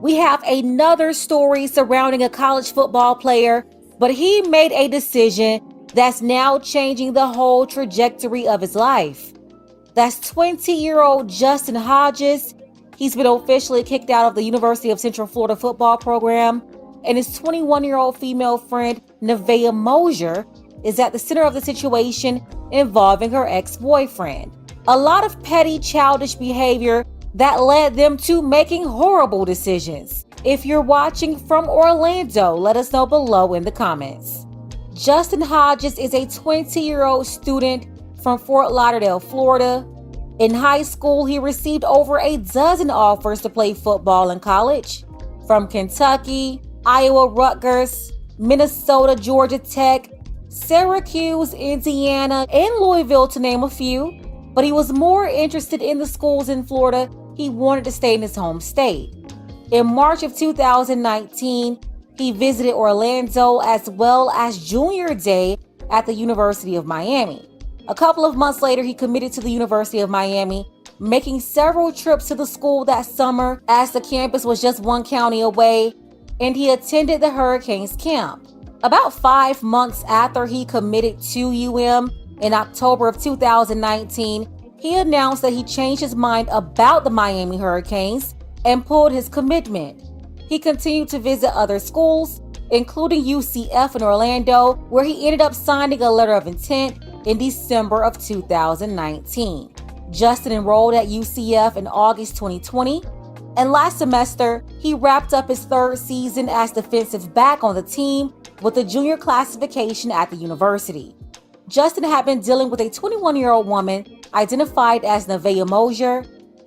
We have another story surrounding a college football player, but he made a decision that's now changing the whole trajectory of his life. That's 20-year-old Justin Hodges. He's been officially kicked out of the University of Central Florida football program, and his 21-year-old female friend, Nevaeh Mosier, is at the center of the situation involving her ex-boyfriend. A lot of petty, childish behavior that led them to making horrible decisions. If you're watching from Orlando, let us know below in the comments. Justin Hodges is a 20-year-old student from Fort Lauderdale, Florida. In high school, he received over a dozen offers to play football in college, from Kentucky, Iowa, Rutgers, Minnesota, Georgia Tech, Syracuse, Indiana, and Louisville, to name a few. But he was more interested in the schools in Florida. He wanted to stay in his home state. In March of 2019, he visited Orlando as well as junior day at the University of Miami. A couple of months later, he committed to the University of Miami, making several trips to the school that summer as the campus was just one county away, and he attended the Hurricanes camp. About 5 months after he committed to UM in October of 2019, he announced that he changed his mind about the Miami Hurricanes and pulled his commitment. He continued to visit other schools, including UCF in Orlando, where he ended up signing a letter of intent in December of 2019. Justin enrolled at UCF in August 2020, and last semester, he wrapped up his third season as defensive back on the team with the junior classification at the university. Justin had been dealing with a 21-year-old woman identified as Nevaeh Mosier.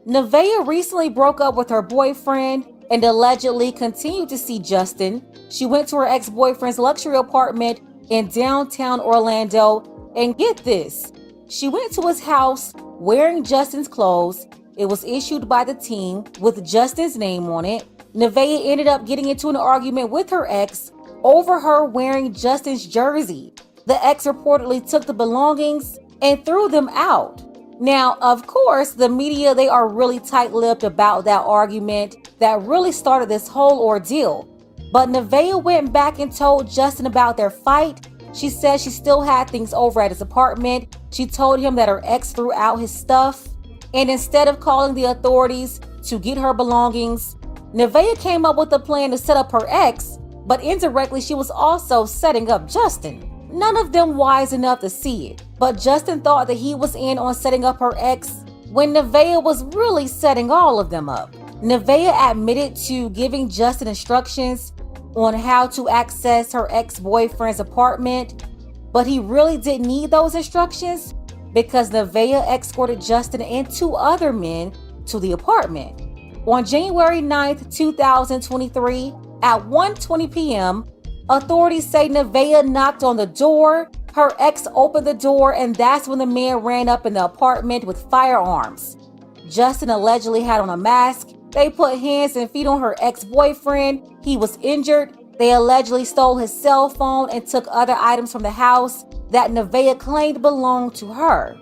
Nevaeh recently broke up with her boyfriend and allegedly continued to see Justin. She went to her ex-boyfriend's luxury apartment in downtown Orlando, and get this, she went to his house wearing Justin's clothes. It was issued by the team with Justin's name on it. Nevaeh ended up getting into an argument with her ex over her wearing Justin's jersey. The ex reportedly took the belongings and threw them out. Now, of course, the media, they are really tight-lipped about that argument that really started this whole ordeal. But Nevaeh went back and told Justin about their fight. She said she still had things over at his apartment. She told him that her ex threw out his stuff. And instead of calling the authorities to get her belongings, Nevaeh came up with a plan to set up her ex, but indirectly she was also setting up Justin. None of them wise enough to see it, but Justin thought that he was in on setting up her ex when Nevaeh was really setting all of them up. Nevaeh admitted to giving Justin instructions on how to access her ex-boyfriend's apartment, but he really didn't need those instructions because Nevaeh escorted Justin and 2 other men to the apartment. On January 9th, 2023, at 1:20 p.m., authorities say Nevaeh knocked on the door. Her ex opened the door, and that's when the man ran up in the apartment with firearms. Justin allegedly had on a mask. They put hands and feet on her ex-boyfriend. He was injured. They allegedly stole his cell phone and took other items from the house that Nevaeh claimed belonged to her.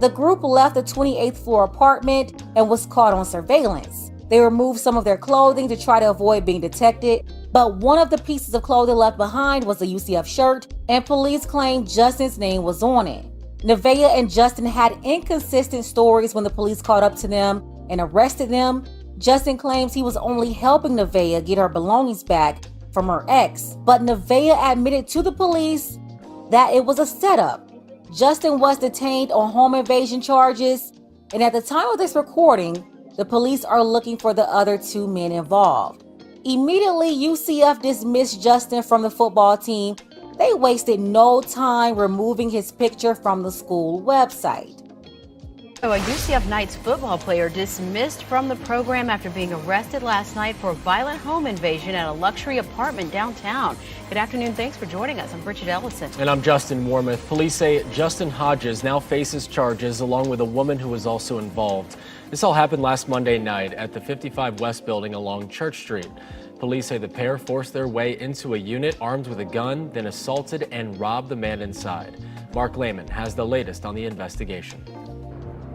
The group left the 28th floor apartment and was caught on surveillance. They removed some of their clothing to try to avoid being detected, but one of the pieces of clothing left behind was a UCF shirt, and police claimed Justin's name was on it. Nevaeh and Justin had inconsistent stories when the police caught up to them and arrested them. Justin claims he was only helping Nevaeh get her belongings back from her ex, but Nevaeh admitted to the police that it was a setup. Justin was detained on home invasion charges, and at the time of this recording, the police are looking for the other 2 men involved. Immediately, UCF dismissed Justin from the football team. They wasted no time removing his picture from the school website. A UCF Knights football player dismissed from the program after being arrested last night for a violent home invasion at a luxury apartment downtown. Good afternoon. Thanks for joining us. I'm Bridget Ellison. And I'm Justin Wormuth. Police say Justin Hodges now faces charges along with a woman who was also involved. This all happened last Monday night at the 55 West building along Church Street. Police say the pair forced their way into a unit armed with a gun, then assaulted and robbed the man inside. Mark Lehman has the latest on the investigation.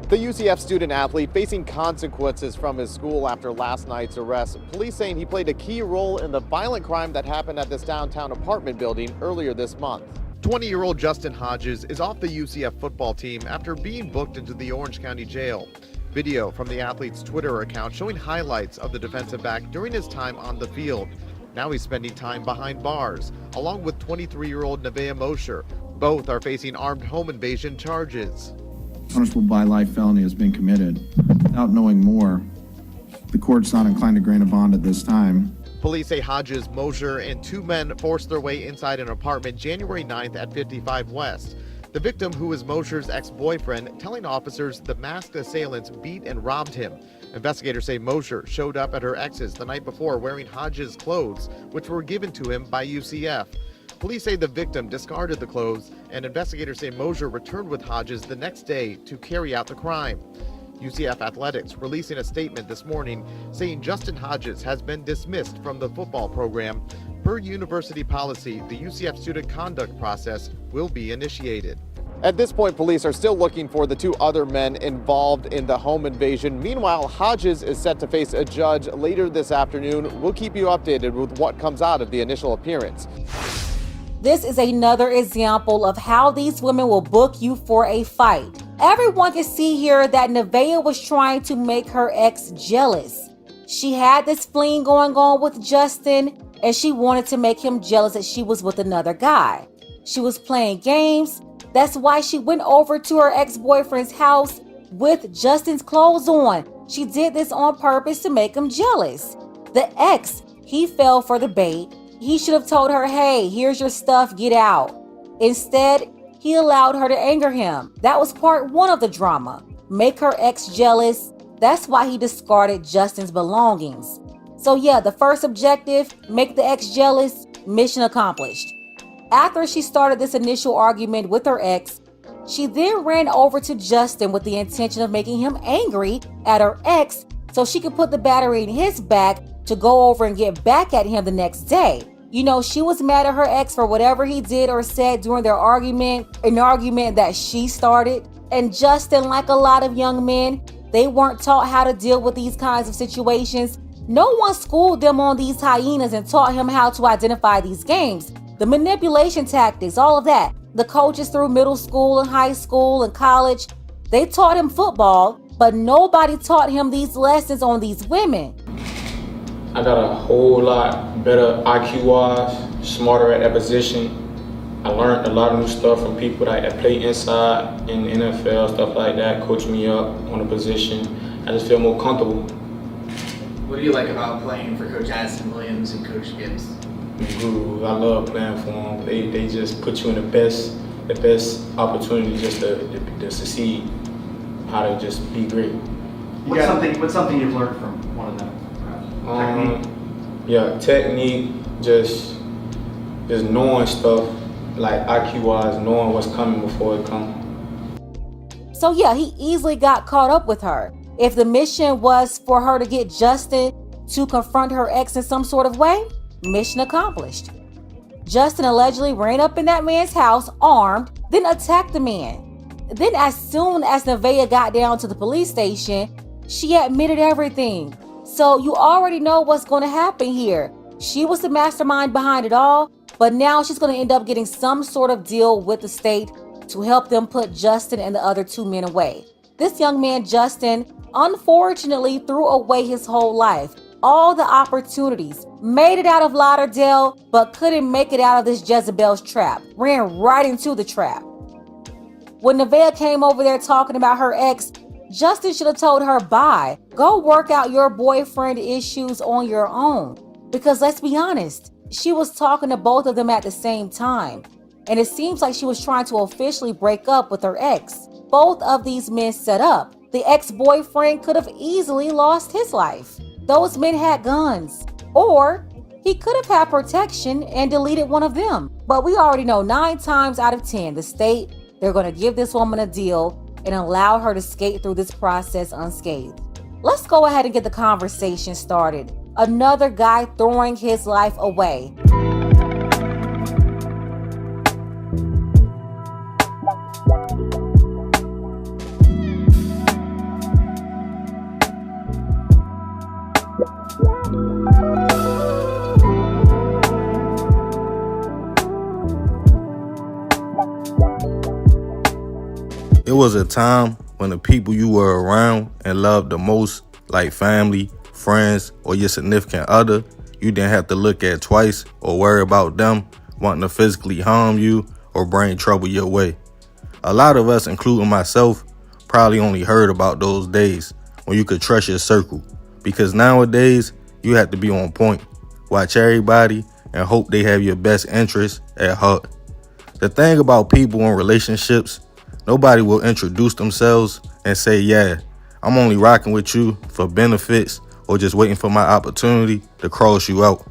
The UCF student athlete facing consequences from his school after last night's arrest. Police saying he played a key role in the violent crime that happened at this downtown apartment building earlier this month. 20-year-old Justin Hodges is off the UCF football team after being booked into the Orange County Jail. Video from the athlete's Twitter account showing highlights of the defensive back during his time on the field. Now he's spending time behind bars, along with 23-year-old Nevaeh Mosher. Both are facing armed home invasion charges. Punishable by life felony has been committed. Without knowing more, the court's not inclined to grant a bond at this time. Police say Hodges, Mosher, and two men forced their way inside an apartment January 9th at 55 West. The victim, who is Mosher's ex-boyfriend, telling officers the masked assailants beat and robbed him. Investigators say Mosher showed up at her ex's the night before wearing Hodges' clothes, which were given to him by UCF. Police say the victim discarded the clothes, and investigators say Mosher returned with Hodges the next day to carry out the crime. UCF Athletics releasing a statement this morning saying Justin Hodges has been dismissed from the football program. Per university policy, the UCF student conduct process will be initiated. At this point, police are still looking for the two other men involved in the home invasion. Meanwhile, Hodges is set to face a judge later this afternoon. We'll keep you updated with what comes out of the initial appearance. This is another example of how these women will book you for a fight. Everyone can see here that Nevaeh was trying to make her ex jealous. She had this fling going on with Justin, and she wanted to make him jealous that she was with another guy. She was playing games. That's why she went over to her ex-boyfriend's house with Justin's clothes on. She did this on purpose to make him jealous. The ex, he fell for the bait. He should have told her, hey, here's your stuff, get out. Instead, he allowed her to anger him. That was part one of the drama. Make her ex jealous. That's why he discarded Justin's belongings. So yeah, the first objective, make the ex jealous, mission accomplished. After she started this initial argument with her ex, she then ran over to Justin with the intention of making him angry at her ex so she could put the battery in his back to go over and get back at him the next day. You know, she was mad at her ex for whatever he did or said during their argument, an argument that she started. And Justin, like a lot of young men, they weren't taught how to deal with these kinds of situations. No one schooled them on these hyenas and taught him how to identify these games. The manipulation tactics, all of that. The coaches through middle school and high school and college, they taught him football, but nobody taught him these lessons on these women. I got a whole lot better IQ-wise, smarter at that position. I learned a lot of new stuff from people that play inside in the NFL, stuff like that, coached me up on the position. I just feel more comfortable. What do you like about playing for Coach Addison Williams and Coach Gibbs? Guru, I love playing for them. They just put you in the best opportunity just to succeed, how to just be great. What's something you've learned from one of them? Technique? Yeah, technique, just knowing stuff, like IQ-wise, knowing what's coming before it comes. So yeah, he easily got caught up with her. If the mission was for her to get Justin to confront her ex in some sort of way, mission accomplished. Justin allegedly ran up in that man's house armed, then attacked the man. Then as soon as Nevaeh got down to the police station, she admitted everything. So you already know what's going to happen here. She was the mastermind behind it all, but now she's going to end up getting some sort of deal with the state to help them put Justin and the other two men away. This young man, Justin, unfortunately threw away his whole life. All the opportunities, made it out of Lauderdale, but couldn't make it out of this Jezebel's trap. Ran right into the trap. When Nevaeh came over there talking about her ex, Justin should have told her, bye. Go work out your boyfriend issues on your own. Because let's be honest, she was talking to both of them at the same time. And it seems like she was trying to officially break up with her ex. Both of these men set up. The ex-boyfriend could have easily lost his life. Those men had guns. Or he could have had protection and deleted one of them. But we already know 9 times out of 10, the state, they're going to give this woman a deal and allow her to skate through this process unscathed. Let's go ahead and get the conversation started. Another guy throwing his life away. It was a time when the people you were around and loved the most, like family, friends, or your significant other, you didn't have to look at twice or worry about them wanting to physically harm you or bring trouble your way. A lot of us, including myself, probably only heard about those days when you could trust your circle, because nowadays you have to be on point, watch everybody, and hope they have your best interests at heart. The thing about people in relationships, nobody will introduce themselves and say, yeah, I'm only rocking with you for benefits or just waiting for my opportunity to cross you out.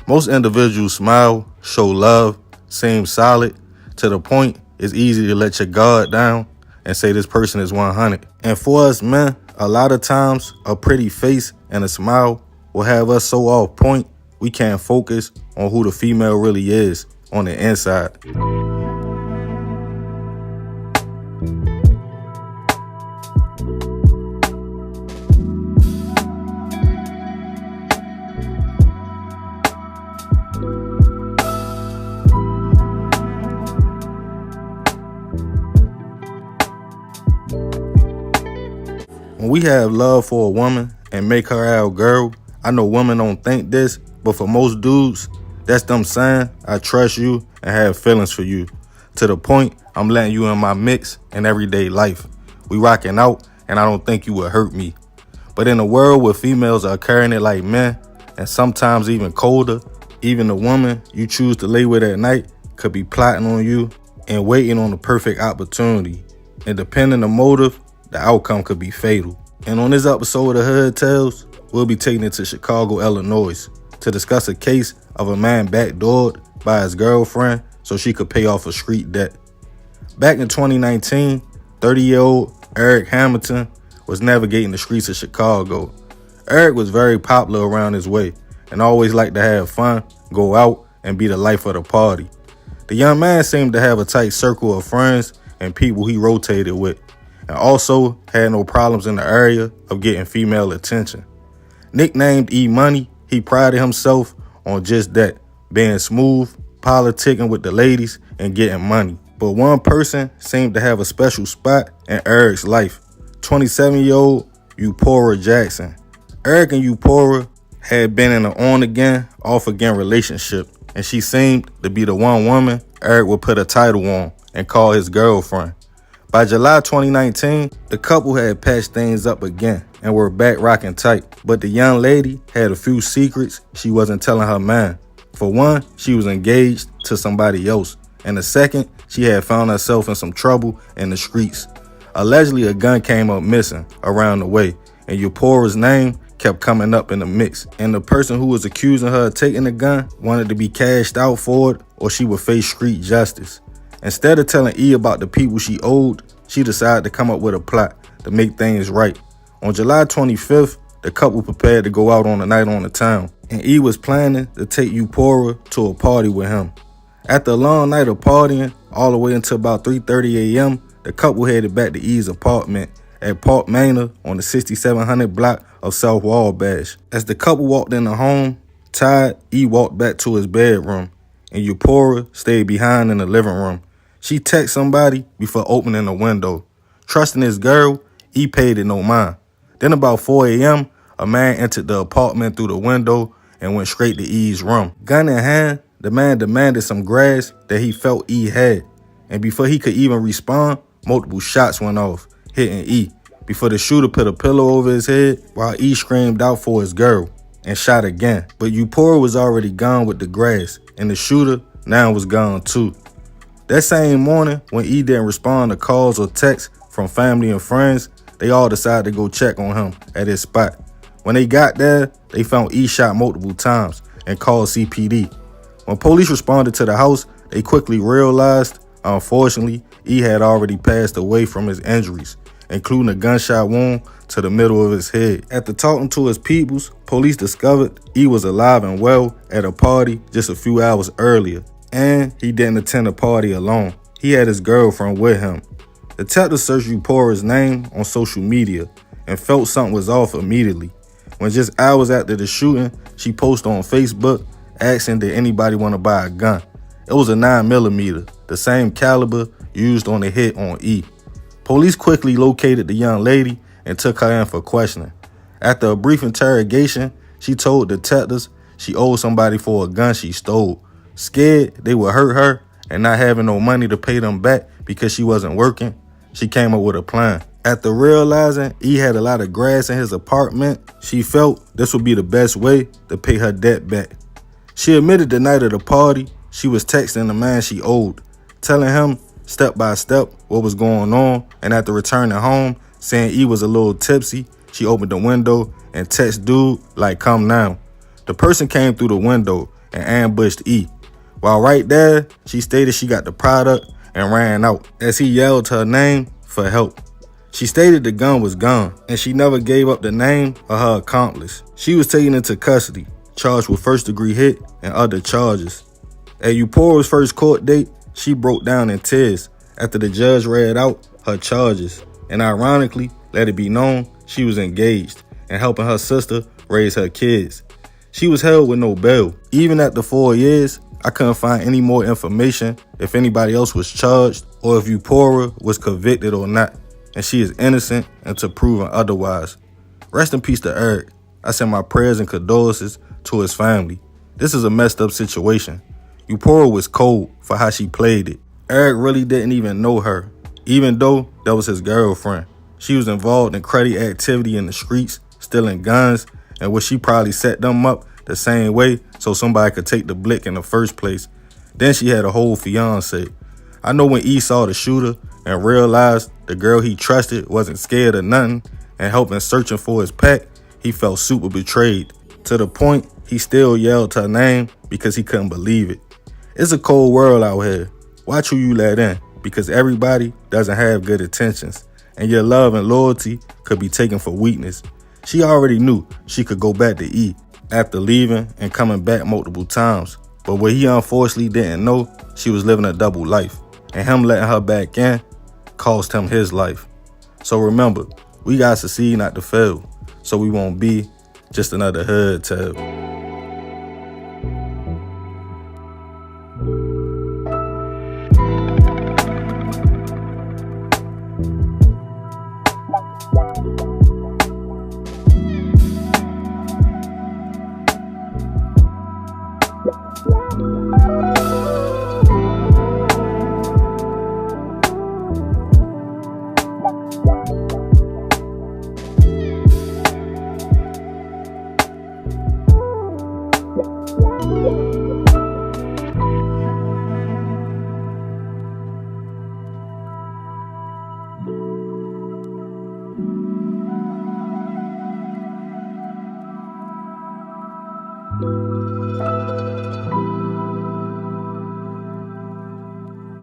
Most individuals smile, show love, seem solid, to the point it's easy to let your guard down and say this person is 100. And for us men, a lot of times a pretty face and a smile will have us so off point we can't focus on who the female really is on the inside. When we have love for a woman and make her our girl, I know women don't think this, but for most dudes, that's them saying, I trust you and have feelings for you. To the point, I'm letting you in my mix in everyday life. We rocking out, and I don't think you would hurt me. But in a world where females are carrying it like men, and sometimes even colder, even the woman you choose to lay with at night could be plotting on you and waiting on the perfect opportunity. And depending on the motive, the outcome could be fatal. And on this episode of Hood Tales, we'll be taking it to Chicago, Illinois, to discuss a case of a man backdoored by his girlfriend so she could pay off a street debt. Back in 2019, 30-year-old Eric Hamilton was navigating the streets of Chicago. Eric was very popular around his way and always liked to have fun, go out, and be the life of the party. The young man seemed to have a tight circle of friends and people he rotated with, and also had no problems in the area of getting female attention. Nicknamed E-Money, he prided himself on just that, being smooth, politicking with the ladies, and getting money. But one person seemed to have a special spot in Eric's life, 27-year-old Yahawah Jackson. Eric and Yahawah had been in an on-again, off-again relationship, and she seemed to be the one woman Eric would put a title on and call his girlfriend. By July 2019, the couple had patched things up again and were back rocking tight. But the young lady had a few secrets she wasn't telling her man. For one, she was engaged to somebody else. And the second, she had found herself in some trouble in the streets. Allegedly, a gun came up missing around the way, and Yahawah's name kept coming up in the mix. And the person who was accusing her of taking the gun wanted to be cashed out for it, or she would face street justice. Instead of telling E about the people she owed, she decided to come up with a plot to make things right. On July 25th, the couple prepared to go out on a night on the town, and E was planning to take Yahawah to a party with him. After a long night of partying, all the way until about 3:30 a.m., the couple headed back to E's apartment at Park Manor on the 6700 block of South Wabash. As the couple walked in the home, tired, E walked back to his bedroom, and Yahawah stayed behind in the living room. She texted somebody before opening the window. Trusting his girl, E paid it no mind. Then about 4 a.m., a man entered the apartment through the window and went straight to E's room. Gun in hand, the man demanded some grass that he felt E had. And before he could even respond, multiple shots went off, hitting E, before the shooter put a pillow over his head while E screamed out for his girl and shot again. But Yahawah was already gone with the grass, and the shooter now was gone too. That same morning, when E didn't respond to calls or texts from family and friends, they all decided to go check on him at his spot. When they got there, they found E shot multiple times and called CPD. When police responded to the house, they quickly realized, unfortunately, E had already passed away from his injuries, including a gunshot wound to the middle of his head. After talking to his peoples, police discovered E was alive and well at a party just a few hours earlier. And he didn't attend the party alone. He had his girlfriend with him. Detectives searched Yahawah's name on social media and felt something was off immediately. when just hours after the shooting, she posted on Facebook asking did anybody want to buy a gun. It was a 9mm, the same caliber used on the hit on E. Police quickly located the young lady and took her in for questioning. After a brief interrogation, she told detectives she owed somebody for a gun she stole. Scared they would hurt her and not having no money to pay them back because she wasn't working, she came up with a plan. After realizing E had a lot of grass in his apartment, she felt this would be the best way to pay her debt back. She admitted the night of the party, she was texting the man she owed, telling him step by step what was going on, and after returning home, saying E was a little tipsy, she opened the window and text dude like, come now. The person came through the window and ambushed E. While right there, she stated she got the product and ran out as he yelled her name for help. She stated the gun was gone and she never gave up the name of her accomplice. She was taken into custody, charged with first-degree hit and other charges. At Eupora's first court date, she broke down in tears after the judge read out her charges and ironically let it be known she was engaged and helping her sister raise her kids. She was held with no bail. Even after 4 years, I couldn't find any more information if anybody else was charged or if Eupora was convicted or not, and she is innocent until proven otherwise. Rest in peace to Eric. I send my prayers and condolences to his family. This is a messed up situation. Eupora was cold for how she played it. Eric really didn't even know her, even though that was his girlfriend. She was involved in cruddy activity in the streets, stealing guns, and where she probably set them up the same way so somebody could take the blick in the first place. Then she had a whole fiance. I know when E saw the shooter and realized the girl he trusted wasn't scared of nothing and helping searching for his pack, he felt super betrayed, to the point he still yelled her name because he couldn't believe it. It's a cold world out here. Watch who you let in, because everybody doesn't have good intentions, and your love and loyalty could be taken for weakness. She already knew she could go back to E after leaving and coming back multiple times, but what he unfortunately didn't know, she was living a double life, and him letting her back in cost him his life. So remember, we gotta succeed not to fail, so we won't be just another hood tale.